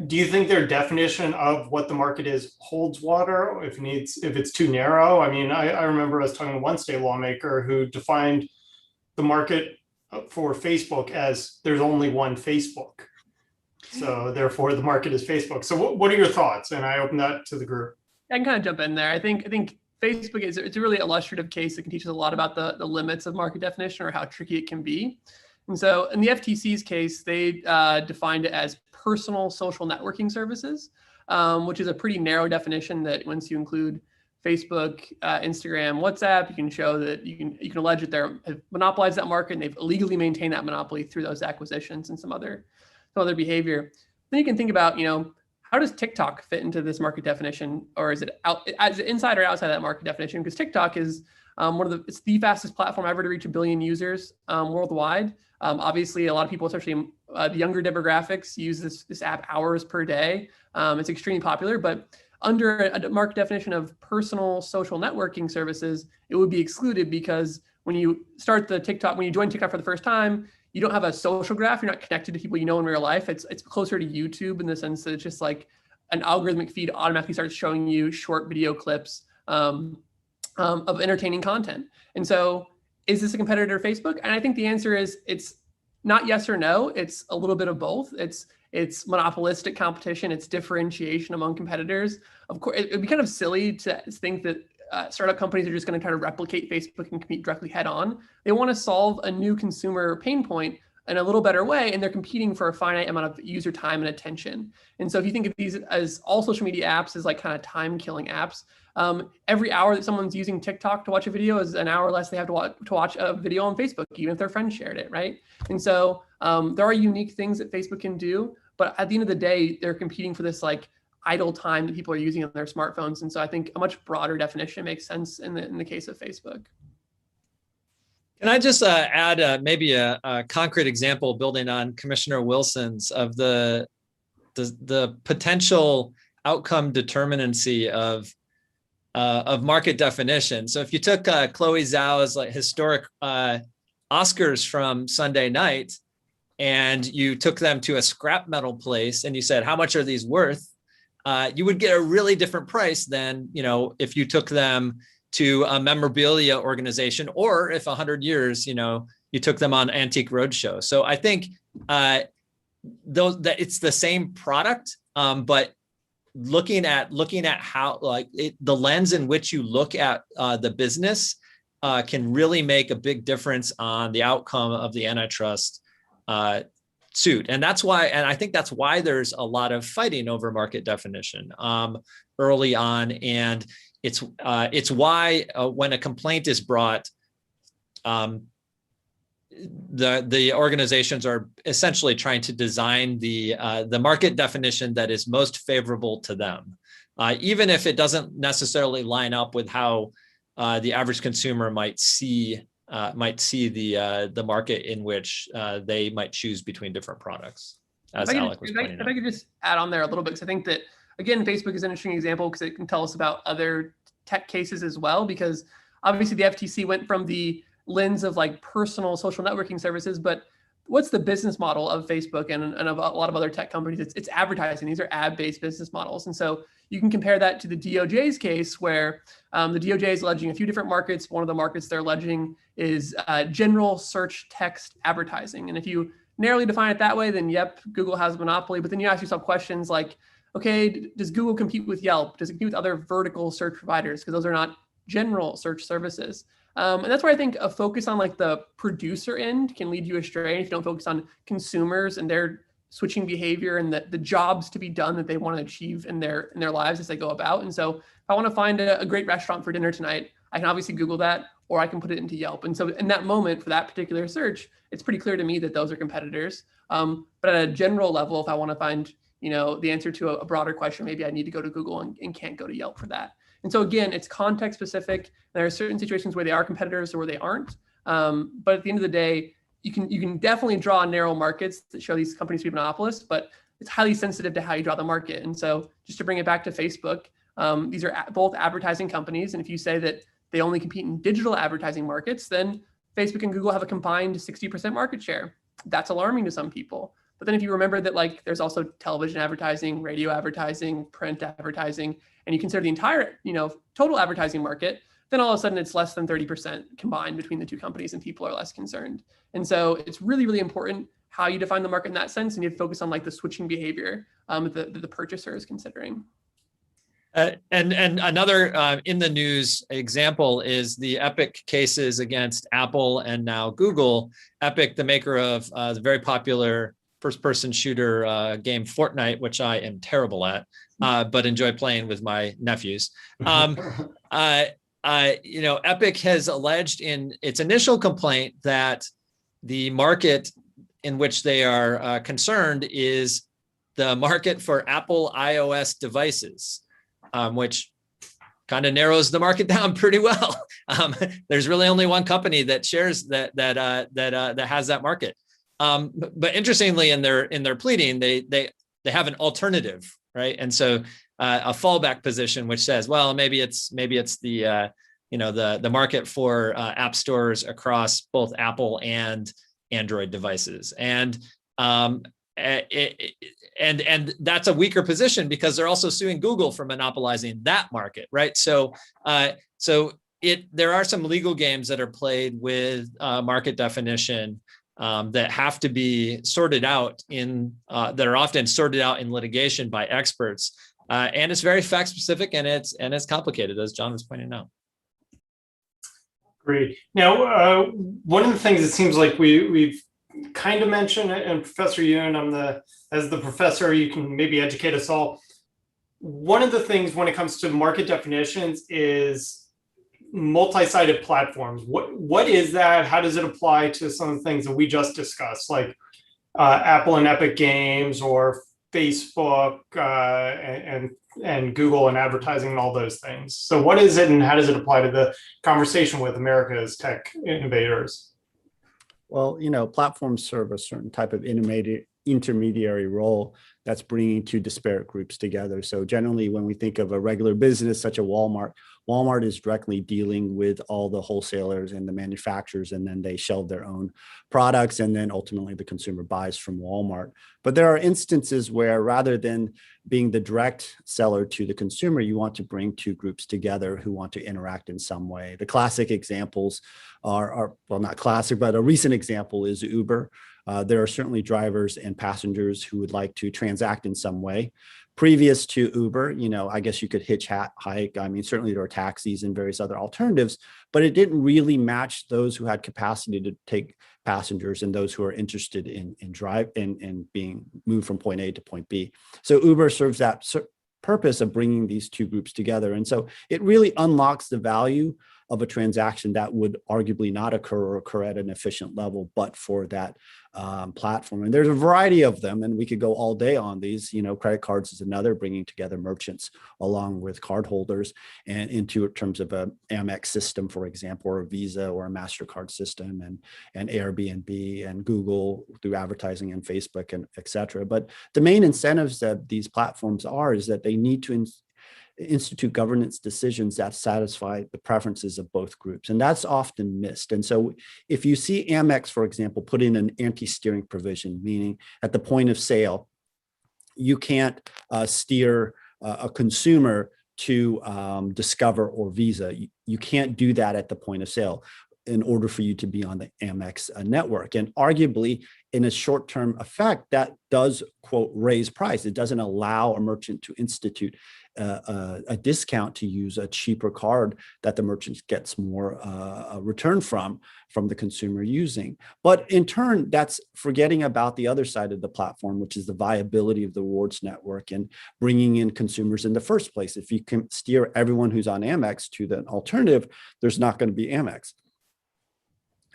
do you think their definition of what the market is holds water if it's too narrow? I remember us talking to one state lawmaker who defined the market for Facebook as there's only one Facebook. So therefore the market is Facebook. So what are your thoughts? And I open that to the group. I can kind of jump in there. I think Facebook it's a really illustrative case that can teach us a lot about the limits of market definition, or how tricky it can be. And so in the FTC's case, they defined it as personal social networking services, which is a pretty narrow definition that once you include Facebook, Instagram, WhatsApp, you can show that you can allege that they've monopolized that market and they've illegally maintained that monopoly through those acquisitions and some other behavior. Then you can think about, how does TikTok fit into this market definition, or is it inside or outside that market definition? Because TikTok is it's the fastest platform ever to reach 1 billion users worldwide. Obviously, a lot of people, especially the younger demographics, use this app hours per day. It's extremely popular, but under a market definition of personal social networking services, it would be excluded, because when you join TikTok for the first time, you don't have a social graph. You're not connected to people you know in real life. It's closer to YouTube in the sense that it's just like an algorithmic feed automatically starts showing you short video clips of entertaining content. And so, is this a competitor to Facebook? And I think the answer is it's not yes or no. It's a little bit of both. It's monopolistic competition. It's differentiation among competitors. Of course, it would be kind of silly to think that startup companies are just going to try to replicate Facebook and compete directly head on. They want to solve a new consumer pain point in a little better way, and they're competing for a finite amount of user time and attention. And so if you think of these as all social media apps as like kind of time-killing apps, every hour that someone's using TikTok to watch a video is an hour less they have to watch a video on Facebook, even if their friend shared it, right? And so there are unique things that Facebook can do, but at the end of the day, they're competing for this like idle time that people are using on their smartphones. And so I think a much broader definition makes sense in the case of Facebook. Can I just add maybe a concrete example building on Commissioner Wilson's of the potential outcome determinancy of market definition? So if you took Chloe Zhao's like historic Oscars from Sunday night, and you took them to a scrap metal place and you said, how much are these worth? You would get a really different price than, if you took them to a memorabilia organization, or if 100 years, you took them on Antique Roadshow. So I think that it's the same product, but looking at how the lens in which you look at the business can really make a big difference on the outcome of the antitrust suit. And that's why, and I think that's why there's a lot of fighting over market definition early on. And it's why when a complaint is brought, the organizations are essentially trying to design the market definition that is most favorable to them, even if it doesn't necessarily line up with how the average consumer might see the market in which they might choose between different products. As Alec was pointing out. If I could just add on there a little bit, because I think that, again, Facebook is an interesting example because it can tell us about other tech cases as well, because obviously the FTC went from the lens of like personal social networking services, but what's the business model of Facebook and of a lot of other tech companies? It's advertising. These are ad-based business models. And so you can compare that to the DOJ's case where the DOJ is alleging a few different markets. One of the markets they're alleging is general search text advertising. And if you narrowly define it that way, then yep, Google has a monopoly. But then you ask yourself questions like, okay, does Google compete with Yelp? Does it compete with other vertical search providers? Because those are not general search services. And that's where I think a focus on like the producer end can lead you astray if you don't focus on consumers and their switching behavior and the jobs to be done that they want to achieve in their lives as they go about. And so if I want to find a great restaurant for dinner tonight, I can obviously Google that, or I can put it into Yelp. And so in that moment for that particular search, it's pretty clear to me that those are competitors. But at a general level, if I want to find, the answer to a broader question, maybe I need to go to Google and can't go to Yelp for that. And so again, it's context specific. There are certain situations where they are competitors or where they aren't. But at the end of the day, you can definitely draw narrow markets that show these companies to be monopolists, but it's highly sensitive to how you draw the market. And so just to bring it back to Facebook, these are both advertising companies. And if you say that they only compete in digital advertising markets, then Facebook and Google have a combined 60% market share. That's alarming to some people. But then if you remember that like there's also television advertising, radio advertising, print advertising, and you consider the entire, total advertising market, then all of a sudden it's less than 30% combined between the two companies and people are less concerned. And so it's really, really important how you define the market in that sense. And you have to focus on like the switching behavior that the purchaser is considering. And another in the news example is the Epic cases against Apple and now Google. Epic, the maker of the very popular first-person shooter game Fortnite, which I am terrible at, but enjoy playing with my nephews. Epic has alleged in its initial complaint that the market in which they are concerned is the market for Apple iOS devices, which kind of narrows the market down pretty well. There's really only one company that shares that has that market. But interestingly, in their pleading, they have an alternative, right? And so a fallback position which says, well, maybe it's the the market for app stores across both Apple and Android devices, and that's a weaker position because they're also suing Google for monopolizing that market, right? So there are some legal games that are played with market definition that have to be sorted out that are often sorted out in litigation by experts, and it's very fact specific and it's complicated, as John was pointing out. Great. Now, one of the things it seems like we've kind of mentioned, and Professor Yoon, as the professor, you can maybe educate us all. One of the things when it comes to market definitions is multi-sided platforms. What is that? How does it apply to some of the things that we just discussed, like Apple and Epic Games, or Facebook and Google and advertising and all those things? So what is it, and how does it apply to the conversation with America's tech innovators? Well, platforms serve a certain type of intermediary role that's bringing two disparate groups together. So generally, when we think of a regular business such as Walmart is directly dealing with all the wholesalers and the manufacturers, and then they shelve their own products, and then ultimately the consumer buys from Walmart. But there are instances where rather than being the direct seller to the consumer, you want to bring two groups together who want to interact in some way. The classic examples are well, not classic, but a recent example is Uber. There are certainly drivers and passengers who would like to transact in some way, previous to Uber, I guess you could hike. I mean, certainly there were taxis and various other alternatives, but it didn't really match those who had capacity to take passengers and those who are interested in being moved from point A to point B. So Uber serves that purpose of bringing these two groups together. And so it really unlocks the value of a transaction that would arguably not occur or occur at an efficient level, but for that platform. And there's a variety of them, and we could go all day on these. Credit cards is another, bringing together merchants along with cardholders and into terms of a Amex system, for example, or a Visa or a MasterCard system, and Airbnb and Google through advertising and Facebook and et cetera. But the main incentives that these platforms is that they need to institute governance decisions that satisfy the preferences of both groups. And that's often missed. And so if you see Amex, for example, put in an anti-steering provision, meaning at the point of sale, you can't steer a consumer to Discover or Visa. You can't do that at the point of sale in order for you to be on the Amex network. And arguably, in a short-term effect, that does, quote, raise price. It doesn't allow a merchant to institute a discount to use a cheaper card that the merchant gets more return from the consumer using. But in turn, that's forgetting about the other side of the platform, which is the viability of the rewards network and bringing in consumers in the first place. If you can steer everyone who's on Amex to the alternative, there's not going to be Amex.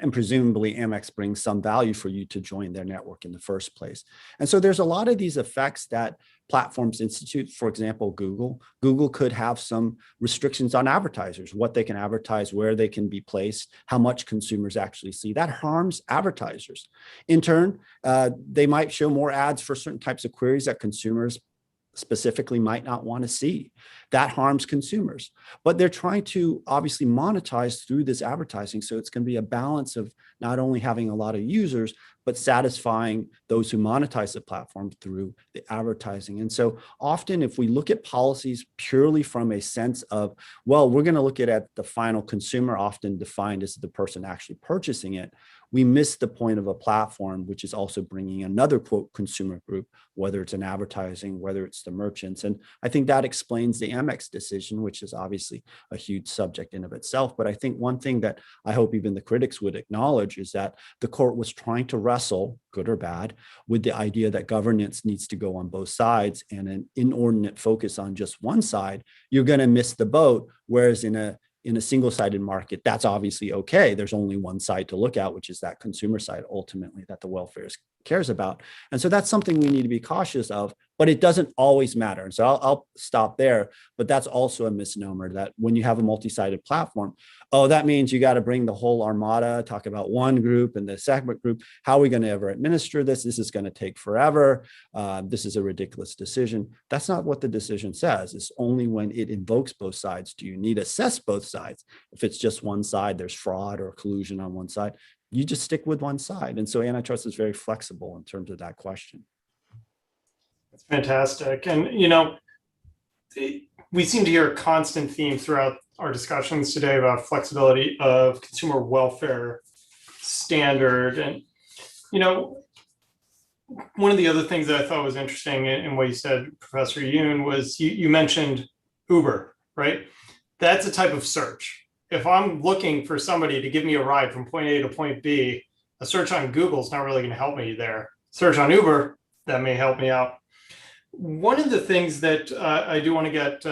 And presumably Amex brings some value for you to join their network in the first place. And so there's a lot of these effects that platforms institute. For example, Google could have some restrictions on advertisers, what they can advertise, where they can be placed, how much consumers actually see. That harms advertisers. In turn, they might show more ads for certain types of queries that consumers specifically might not want to see. That harms consumers. But they're trying to obviously monetize through this advertising. So it's going to be a balance of not only having a lot of users, but satisfying those who monetize the platform through the advertising. And so often if we look at policies purely from a sense of, well, we're going to look at the final consumer, often defined as the person actually purchasing it, we miss the point of a platform, which is also bringing another, quote, consumer group, whether it's in advertising, whether it's the merchants. And I think that explains the Amex decision, which is obviously a huge subject in of itself. But I think one thing that I hope even the critics would acknowledge is that the court was trying to wrestle, good or bad, with the idea that governance needs to go on both sides, and an inordinate focus on just one side, you're going to miss the boat. Whereas in a single-sided market, that's obviously okay. There's only one side to look at, which is that consumer side, ultimately, that the welfare cares about. And so that's something we need to be cautious of, but it doesn't always matter. And so I'll stop there, but that's also a misnomer that when you have a multi-sided platform, that means you got to bring the whole armada, talk about one group and the second group. How are we going to ever administer this? This is going to take forever. This is a ridiculous decision. That's not what the decision says. It's only when it invokes both sides do you need to assess both sides. If it's just one side, there's fraud or collusion on one side, you just stick with one side. And so antitrust is very flexible in terms of that question. That's fantastic. And, we seem to hear a constant theme throughout our discussions today about flexibility of consumer welfare standard. And, one of the other things that I thought was interesting in what you said, Professor Yoon, was you mentioned Uber, right? That's a type of search. If I'm looking for somebody to give me a ride from point A to point B, a search on Google is not really going to help me there. Search on Uber, that may help me out. One of the things that I do want to get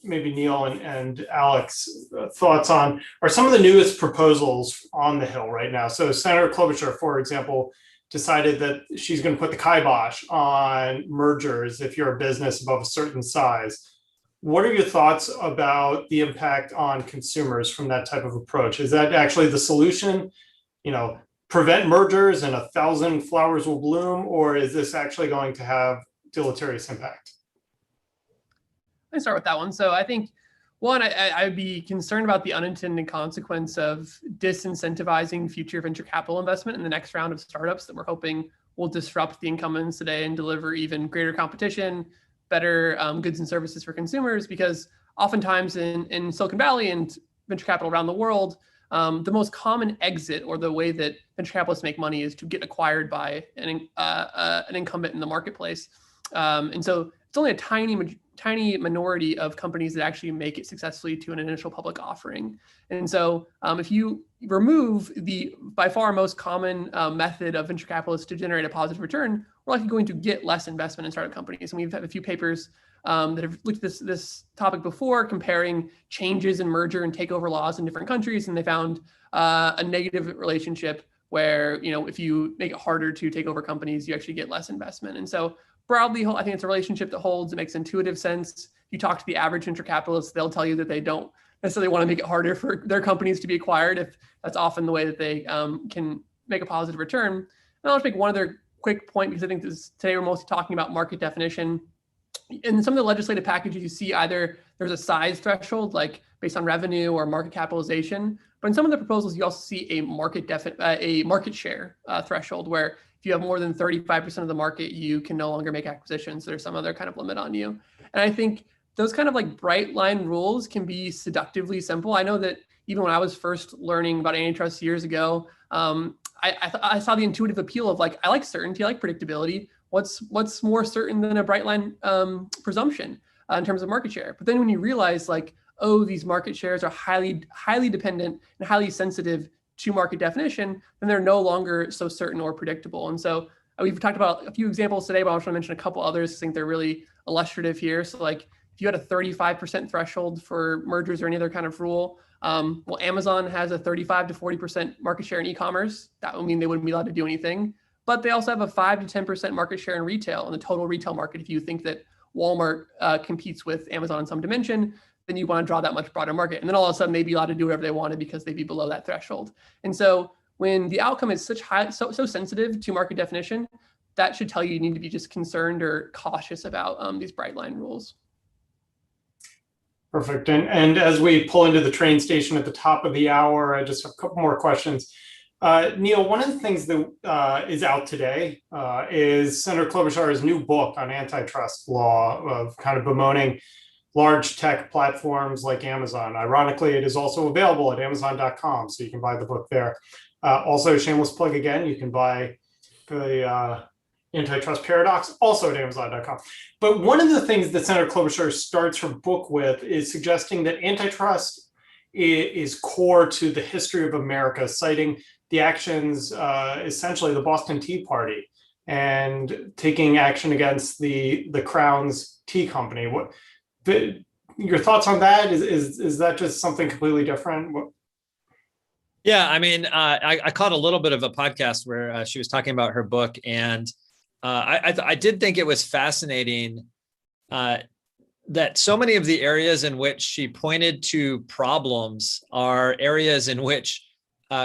maybe Neil and Alec's thoughts on are some of the newest proposals on the Hill right now. So Senator Klobuchar, for example, decided that she's going to put the kibosh on mergers if you're a business above a certain size. What are your thoughts about the impact on consumers from that type of approach? Is that actually the solution? Prevent mergers and 1,000 flowers will bloom, or is this actually going to have deleterious impact? Let me start with that one. So I think, one, I'd be concerned about the unintended consequence of disincentivizing future venture capital investment in the next round of startups that we're hoping will disrupt the incumbents today and deliver even greater competition, better goods and services for consumers, because oftentimes in Silicon Valley and venture capital around the world, the most common exit or the way that venture capitalists make money is to get acquired by an incumbent in the marketplace. And so it's only a tiny minority of companies that actually make it successfully to an initial public offering. And so if you remove the by far most common method of venture capitalists to generate a positive return, we're likely going to get less investment in startup companies. And we've had a few papers that have looked at this topic before, comparing changes in merger and takeover laws in different countries. And they found a negative relationship where, if you make it harder to take over companies, you actually get less investment. And so broadly, I think it's a relationship that holds. It makes intuitive sense. If you talk to the average venture capitalist, they'll tell you that they don't necessarily want to make it harder for their companies to be acquired, if that's often the way that they can make a positive return. And I'll just make one other quick point, because I think today we're mostly talking about market definition. In some of the legislative packages, you see either there's a size threshold, like based on revenue or market capitalization. But in some of the proposals, you also see a market share threshold, where if you have more than 35% of the market, you can no longer make acquisitions. So there's some other kind of limit on you. And I think those kind of like bright line rules can be seductively simple. I know that even when I was first learning about antitrust years ago, I saw the intuitive appeal of like, I like certainty, I like predictability. What's more certain than a bright line presumption in terms of market share? But then when you realize like, oh, these market shares are highly dependent and highly sensitive to market definition, then they're no longer so certain or predictable. And so we've talked about a few examples today, but I also want to mention a couple others. I think they're really illustrative here. So like if you had a 35% threshold for mergers or any other kind of rule, well, Amazon has a 35 to 40% market share in e-commerce. That would mean they wouldn't be allowed to do anything. But they also have a 5 to 10% market share in retail, in the total retail market. If you think that Walmart competes with Amazon in some dimension, then you want to draw that much broader market. And then all of a sudden they'd be allowed to do whatever they wanted because they'd be below that threshold. And so when the outcome is so sensitive to market definition, that should tell you need to be just concerned or cautious about these bright line rules. Perfect. And as we pull into the train station at the top of the hour, I just have a couple more questions. Neil, one of the things that is out today is Senator Klobuchar's new book on antitrust law, of kind of bemoaning large tech platforms like Amazon. Ironically, it is also available at Amazon.com, so you can buy the book there. Also, shameless plug again, you can buy the Antitrust Paradox, also at Amazon.com. But one of the things that Senator Klobuchar starts her book with is suggesting that antitrust is core to the history of America, citing the actions, essentially the Boston Tea Party, and taking action against the Crown's tea company. Your thoughts on that? Is that just something completely different? Yeah, I mean, I caught a little bit of a podcast where she was talking about her book, and I did think it was fascinating that so many of the areas in which she pointed to problems are areas in which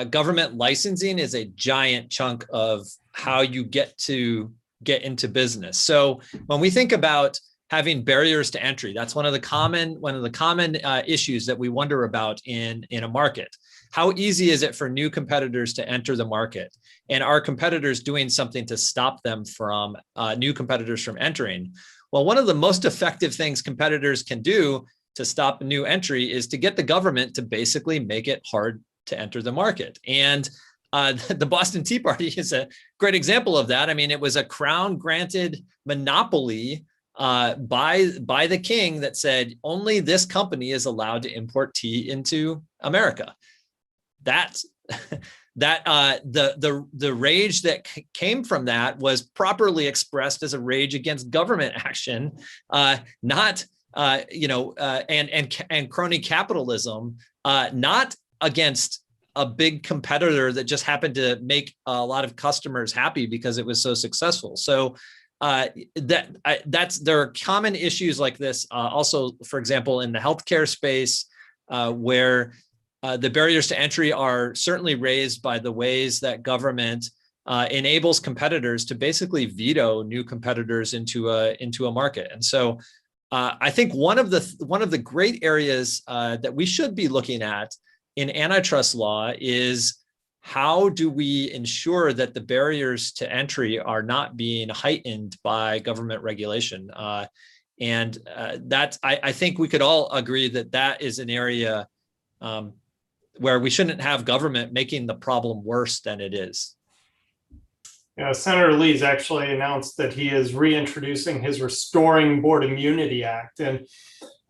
government licensing is a giant chunk of how you get into business. So when we think about having barriers to entry, that's one of the common issues that we wonder about in a market. How easy is it for new competitors to enter the market? And are competitors doing something to stop them from new competitors from entering? Well, one of the most effective things competitors can do to stop a new entry is to get the government to basically make it hard to enter the market. And the Boston Tea Party is a great example of that. I mean, it was a Crown-granted monopoly by the king that said only this company is allowed to import tea into America. The rage that came from that was properly expressed as a rage against government action, not and crony capitalism, not against a big competitor that just happened to make a lot of customers happy because it was so successful. So there are common issues like this. Also, for example, in the healthcare space, where the barriers to entry are certainly raised by the ways that government enables competitors to basically veto new competitors into a market. And so I think one of the great areas that we should be looking at in antitrust law is how do we ensure that the barriers to entry are not being heightened by government regulation? I think we could all agree that that is an area where we shouldn't have government making the problem worse than it is. Senator Lee's actually announced that he is reintroducing his Restoring Board Immunity Act. And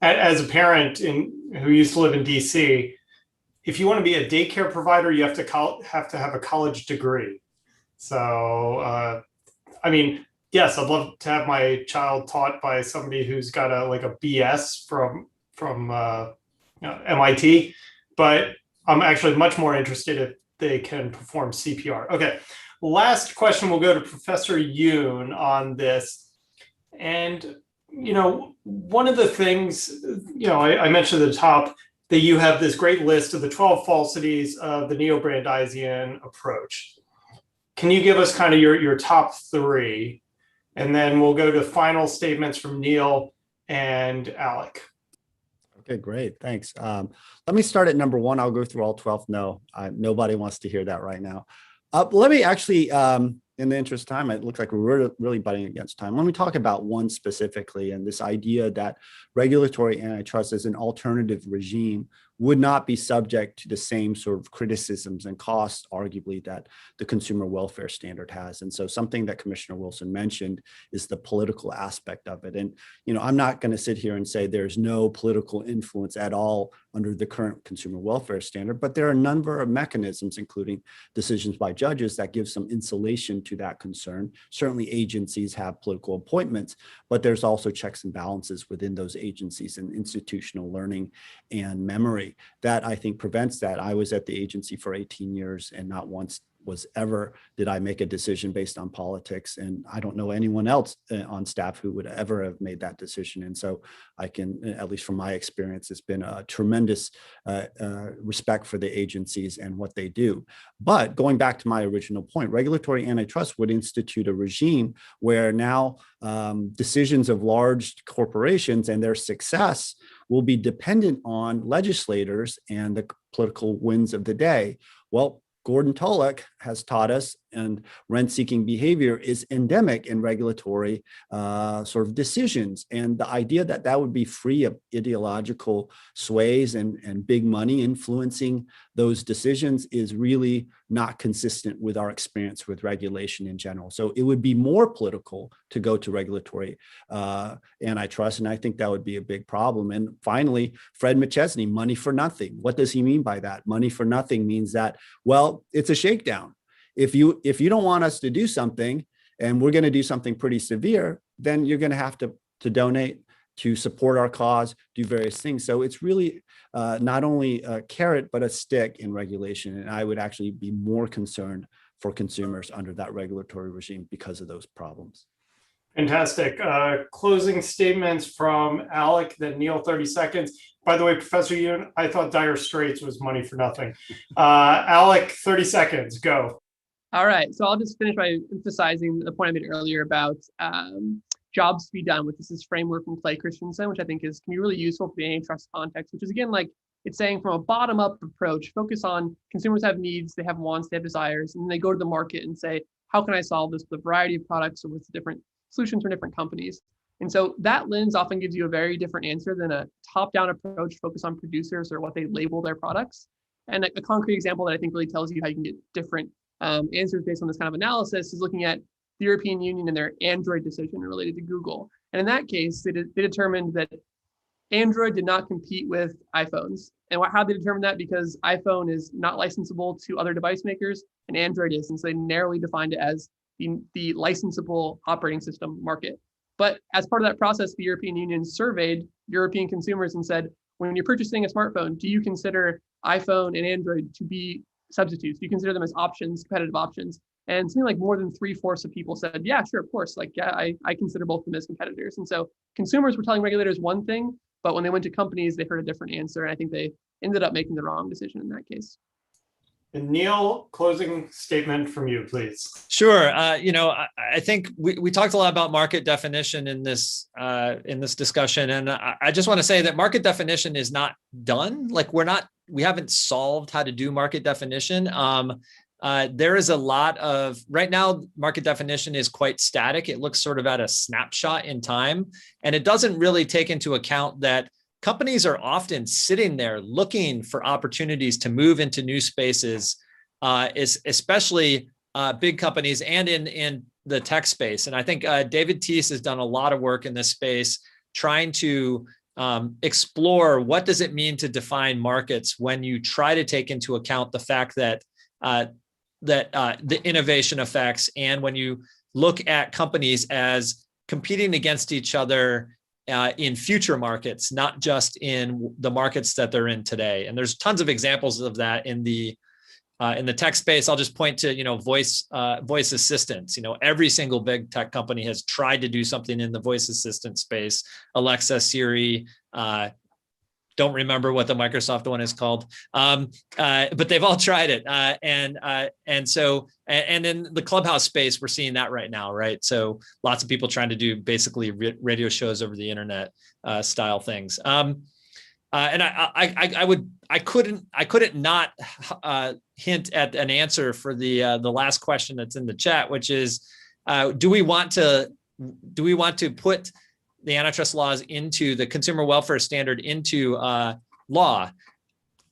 as a parent who used to live in DC, if you want to be a daycare provider, you have to have a college degree. So, I mean, yes, I'd love to have my child taught by somebody who's got a BS from MIT, but I'm actually much more interested if they can perform CPR. Okay, last question will go to Professor Yoon on this. And, one of the things, I mentioned at the top that you have this great list of the 12 falsities of the neo-Brandeisian approach. Can you give us kind of your top 3? And then we'll go to final statements from Neil and Alec. Okay, great. Thanks. Let me start at number 1. I'll go through all 12. No, nobody wants to hear that right now. Let me actually, in the interest of time, it looks like we're really butting against time. Let me talk about one specifically, and this idea that regulatory antitrust as an alternative regime would not be subject to the same sort of criticisms and costs, arguably, that the consumer welfare standard has. And so something that Commissioner Wilson mentioned is the political aspect of it. And, I'm not going to sit here and say there's no political influence at all under the current consumer welfare standard, but there are a number of mechanisms, including decisions by judges, that give some insulation to that concern. Certainly agencies have political appointments, but there's also checks and balances within those agencies and institutional learning and memory that I think prevents that. I was at the agency for 18 years and not once did I make a decision based on politics. And I don't know anyone else on staff who would ever have made that decision. And so I can, at least from my experience, it's been a tremendous respect for the agencies and what they do. But going back to my original point, regulatory antitrust would institute a regime where now decisions of large corporations and their success will be dependent on legislators and the political winds of the day. Well, Gordon Tullock has taught us, and rent-seeking behavior is endemic in regulatory sort of decisions. And the idea that that would be free of ideological sways and big money influencing those decisions is really not consistent with our experience with regulation in general. So it would be more political to go to regulatory antitrust, and I think that would be a big problem. And finally, Fred McChesney, money for nothing. What does he mean by that? Money for nothing means that, well, it's a shakedown. If you don't want us to do something, and we're going to do something pretty severe, then you're going to have to donate, to support our cause, do various things. So it's really not only a carrot, but a stick in regulation. And I would actually be more concerned for consumers under that regulatory regime because of those problems. Fantastic. Closing statements from Alec, then Neil, 30 seconds. By the way, Professor Yoon, I thought Dire Straits was money for nothing. Alec, 30 seconds, go. All right, so I'll just finish by emphasizing the point I made earlier about jobs to be done with this framework from Clay Christensen, which I think can be really useful for the antitrust context, which is, again, like it's saying from a bottom-up approach, focus on consumers have needs, they have wants, they have desires, and then they go to the market and say, how can I solve this with a variety of products or with different solutions from different companies? And so that lens often gives you a very different answer than a top-down approach focused on producers or what they label their products. And a concrete example that I think really tells you how you can get different answers based on this kind of analysis is looking at the European Union and their Android decision related to Google. And in that case, they determined that Android did not compete with iPhones. And how they determined that? Because iPhone is not licensable to other device makers and Android is. And so they narrowly defined it as the licensable operating system market. But as part of that process, the European Union surveyed European consumers and said, when you're purchasing a smartphone, do you consider iPhone and Android to be substitutes? Do you consider them as options, competitive options? And something like more than 3/4 of people said, yeah, sure, of course. Like, yeah, I consider both of them as competitors. And so consumers were telling regulators one thing, but when they went to companies, they heard a different answer. And I think they ended up making the wrong decision in that case. And Neil, closing statement from you, please. Sure. I think we talked a lot about market definition in this discussion, and I just want to say that market definition is not done. Like we haven't solved how to do market definition. There is a lot of, right now, market definition is quite static. It looks sort of at a snapshot in time, and it doesn't really take into account that companies are often sitting there looking for opportunities to move into new spaces, especially big companies and in the tech space. And I think David Teese has done a lot of work in this space, trying to explore what does it mean to define markets when you try to take into account the fact that the innovation effects, and when you look at companies as competing against each other in future markets, not just in the markets that they're in today. And there's tons of examples of that in the tech space. I'll just point to, voice assistants. Every single big tech company has tried to do something in the voice assistant space. Alexa, Siri, don't remember what the Microsoft one is called, but they've all tried it. And in the Clubhouse space, we're seeing that right now, right? So lots of people trying to do basically radio shows over the internet style things. And I couldn't not hint at an answer for the last question that's in the chat, which is, do we want to put the antitrust laws into the consumer welfare standard into law?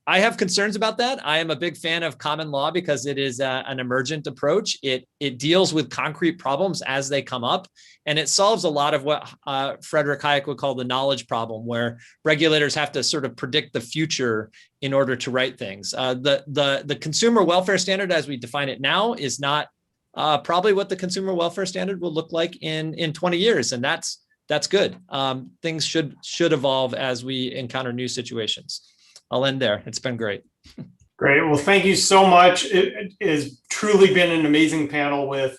I have concerns about that. I am a big fan of common law because it is an emergent approach. It deals with concrete problems as they come up, and it solves a lot of what Frederick Hayek would call the knowledge problem, where regulators have to sort of predict the future in order to write things. The consumer welfare standard, as we define it now, is not probably what the consumer welfare standard will look like in 20 years, and that's good. Things should evolve as we encounter new situations. I'll end there. It's been great. Great. Well, thank you so much. It has truly been an amazing panel with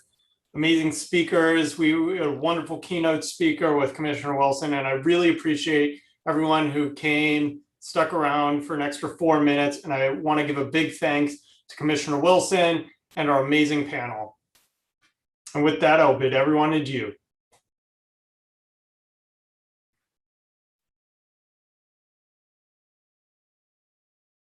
amazing speakers. We had a wonderful keynote speaker with Commissioner Wilson, and I really appreciate everyone who came, stuck around for an extra 4 minutes. And I want to give a big thanks to Commissioner Wilson and our amazing panel. And with that, I'll bid everyone adieu.